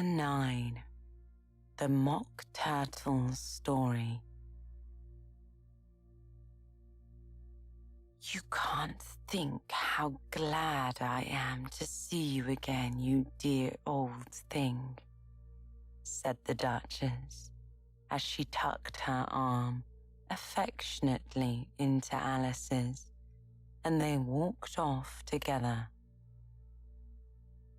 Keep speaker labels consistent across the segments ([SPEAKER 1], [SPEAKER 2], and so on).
[SPEAKER 1] Chapter 9. The Mock Turtle's Story. You can't think how glad I am to see you again, you dear old thing, said the Duchess, as she tucked her arm affectionately into Alice's, and they walked off together.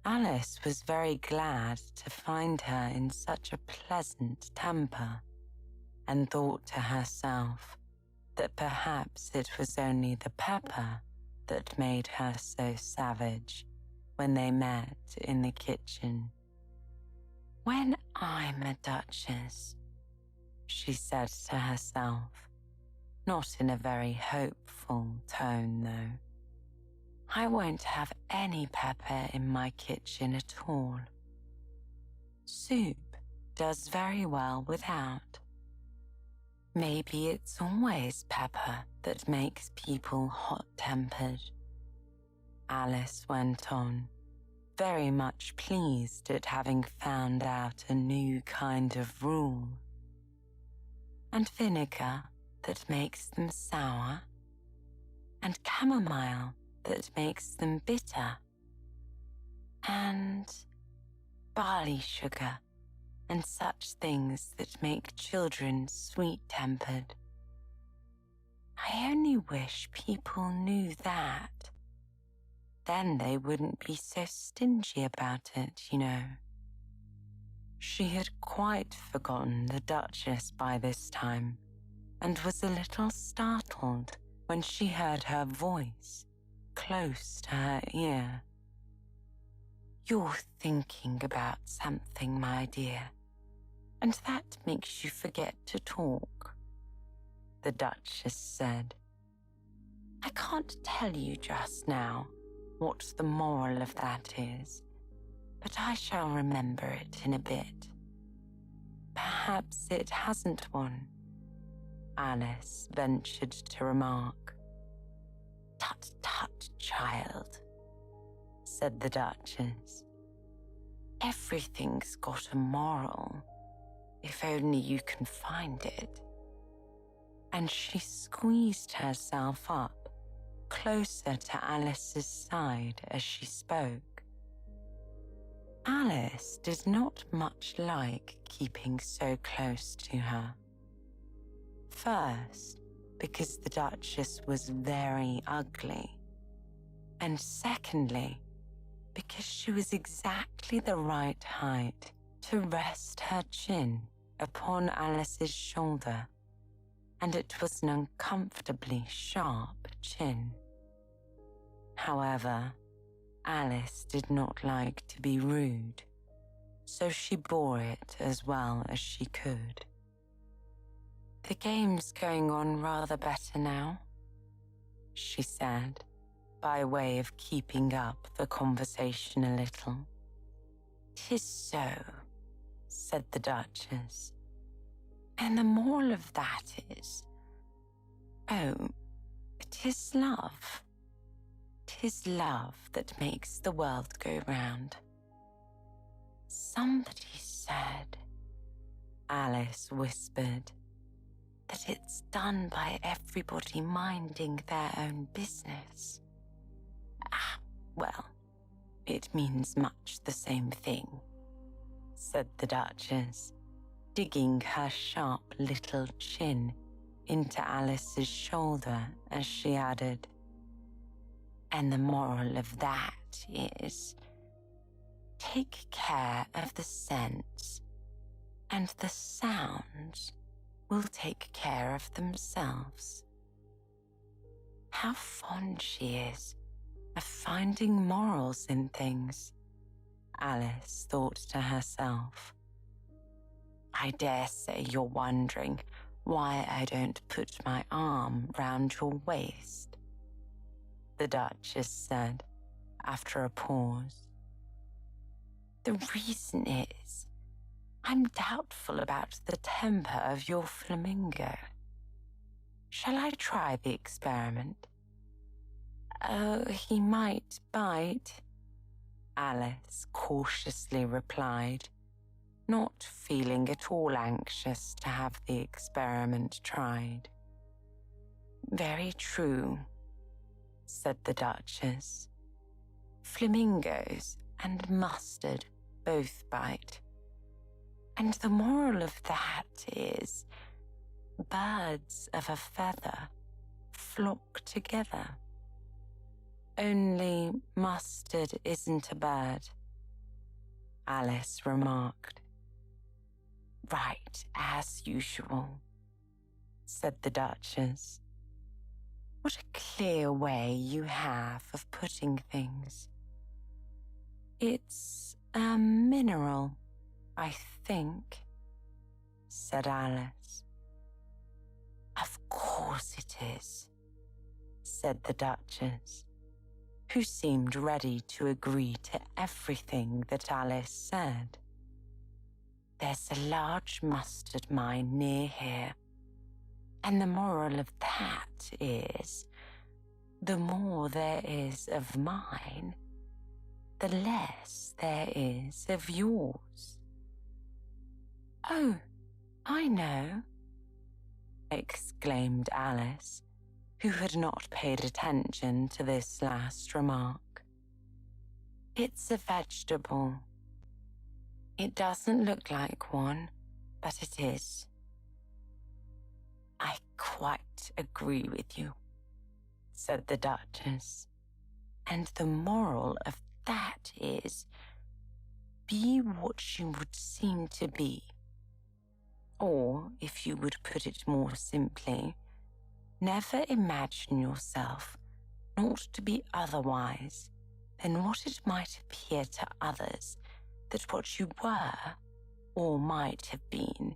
[SPEAKER 1] Alice was very glad to find her in such a pleasant temper, and thought to herself that perhaps it was only the pepper that made her so savage when they met in the kitchen. "When I'm a duchess," she said to herself, not in a very hopeful tone though, "I won't have any pepper in my kitchen at all. Soup does very well without. Maybe it's always pepper that makes people hot-tempered." Alice went on, very much pleased at having found out a new kind of rule. "And vinegar that makes them sour, and chamomile that makes them bitter, and barley sugar and such things that make children sweet-tempered. I only wish people knew that. Then they wouldn't be so stingy about it, you know." She had quite forgotten the Duchess by this time, and was a little startled when she heard her voice close to her ear. "You're thinking about something, my dear, and that makes you forget to talk," the Duchess said. "I can't tell you just now what the moral of that is, but I shall remember it in a bit." "Perhaps it hasn't one," Alice ventured to remark. "Tut, tut, child," said the Duchess. "Everything's got a moral, if only you can find it." And she squeezed herself up closer to Alice's side as she spoke. Alice did not much like keeping so close to her. First, because the Duchess was very ugly, and secondly, because she was exactly the right height to rest her chin upon Alice's shoulder, and it was an uncomfortably sharp chin. However, Alice did not like to be rude, so she bore it as well as she could. "The game's going on rather better now," she said, by way of keeping up the conversation a little. "'Tis so," said the Duchess. "And the moral of that is, oh, 'tis love. 'Tis love that makes the world go round." "Somebody said," Alice whispered, "that it's done by everybody minding their own business." "Ah, well, it means much the same thing," said the Duchess, digging her sharp little chin into Alice's shoulder as she added, "And the moral of that is, take care of the scents, and the sounds will take care of themselves." How fond she is of finding morals in things, Alice thought to herself. "I dare say you're wondering why I don't put my arm round your waist," the Duchess said after a pause. "The reason is, I'm doubtful about the temper of your flamingo. Shall I try the experiment?" "Oh, he might bite," Alice cautiously replied, not feeling at all anxious to have the experiment tried. "Very true," said the Duchess. "Flamingos and mustard both bite. And the moral of that is, birds of a feather flock together. Only mustard isn't a bird," Alice remarked. "Right, as usual," said the Duchess. "What a clear way you have of putting things." "It's a mineral, I think," said Alice. "Of course it is," said the Duchess, who seemed ready to agree to everything that Alice said. "There's a large mustard mine near here, and the moral of that is, the more there is of mine, the less there is of yours." "Oh, I know," exclaimed Alice, who had not paid attention to this last remark. "It's a vegetable. It doesn't look like one, but it is." "I quite agree with you," said the Duchess. "And the moral of that is, be what you would seem to be. Or, if you would put it more simply, never imagine yourself not to be otherwise than what it might appear to others that what you were, or might have been,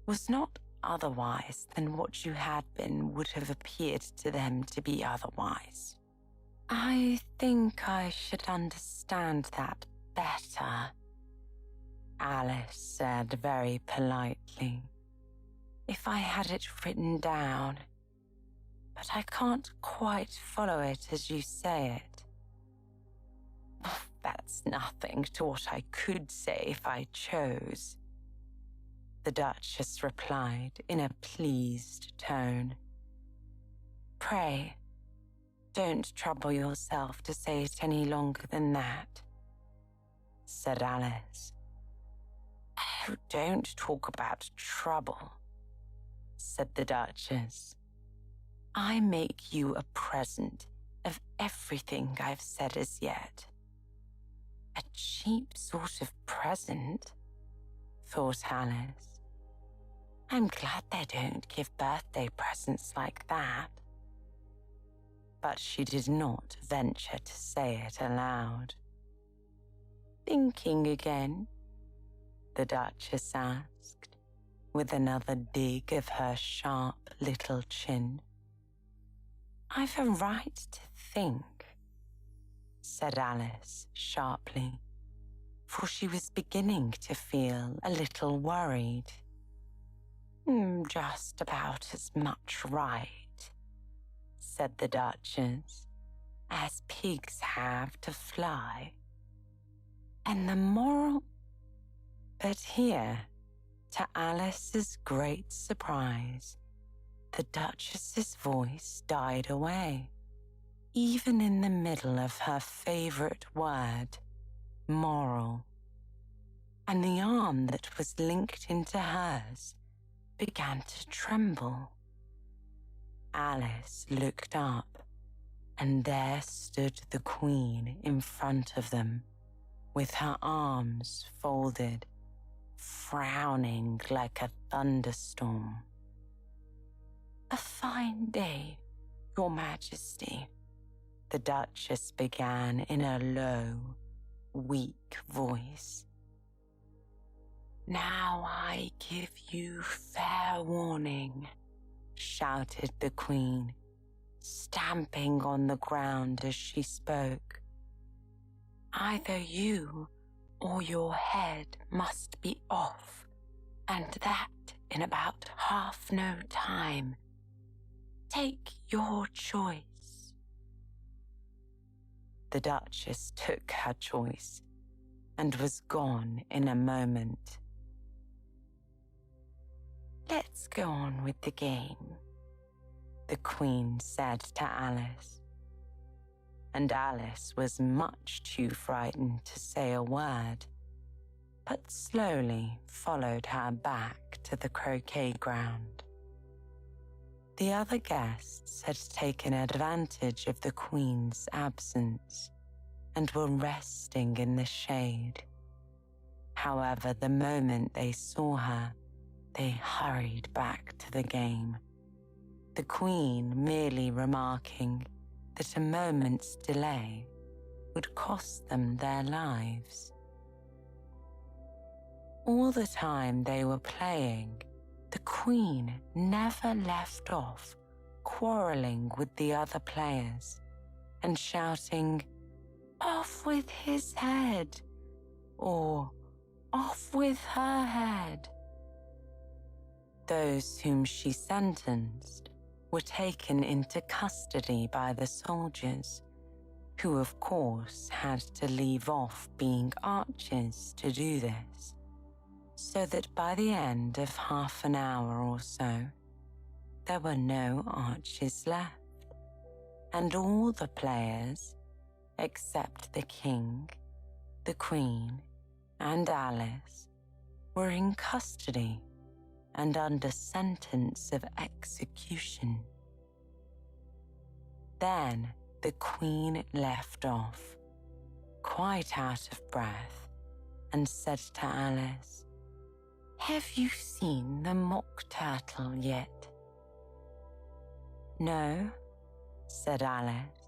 [SPEAKER 1] was not otherwise than what you had been would have appeared to them to be otherwise." "I think I should understand that better," Alice said very politely, "if I had it written down. But I can't quite follow it as you say it." "That's nothing to what I could say if I chose," the Duchess replied in a pleased tone. "Pray, don't trouble yourself to say it any longer than that," said Alice. "Oh, don't talk about trouble," said the Duchess. "I make you a present of everything I've said as yet." "A cheap sort of present," thought Alice. "I'm glad they don't give birthday presents like that." But she did not venture to say it aloud. "Thinking again?" the Duchess asked, with another dig of her sharp little chin. "I've a right to think," said Alice sharply, for she was beginning to feel a little worried. "Just about as much right," said the Duchess, "as pigs have to fly. And the moral—" But here, to Alice's great surprise, the Duchess's voice died away, even in the middle of her favorite word, moral, and the arm that was linked into hers began to tremble. Alice looked up, and there stood the Queen in front of them, with her arms folded, frowning like a thunderstorm. "A fine day, Your Majesty," the Duchess began in a low, weak voice. "Now I give you fair warning," shouted the Queen, stamping on the ground as she spoke. "Either you or your head must be off, and that in about half no time. Take your choice." The Duchess took her choice and was gone in a moment, let's go on with the game, the Queen said to Alice. And Alice was much too frightened to say a word, but slowly followed her back to the croquet ground. The other guests had taken advantage of the Queen's absence and were resting in the shade. However, the moment they saw her, they hurried back to the game, the Queen merely remarking that a moment's delay would cost them their lives. All the time they were playing, the Queen never left off quarrelling with the other players and shouting, "Off with his head," or "Off with her head." Those whom she sentenced were taken into custody by the soldiers, who of course had to leave off being archers to do this, so that by the end of half an hour or so, there were no archers left, and all the players, except the King, the Queen, and Alice, were in custody and under sentence of execution. Then the Queen left off, quite out of breath, and said to Alice, "Have you seen the Mock Turtle yet?" "No," said Alice.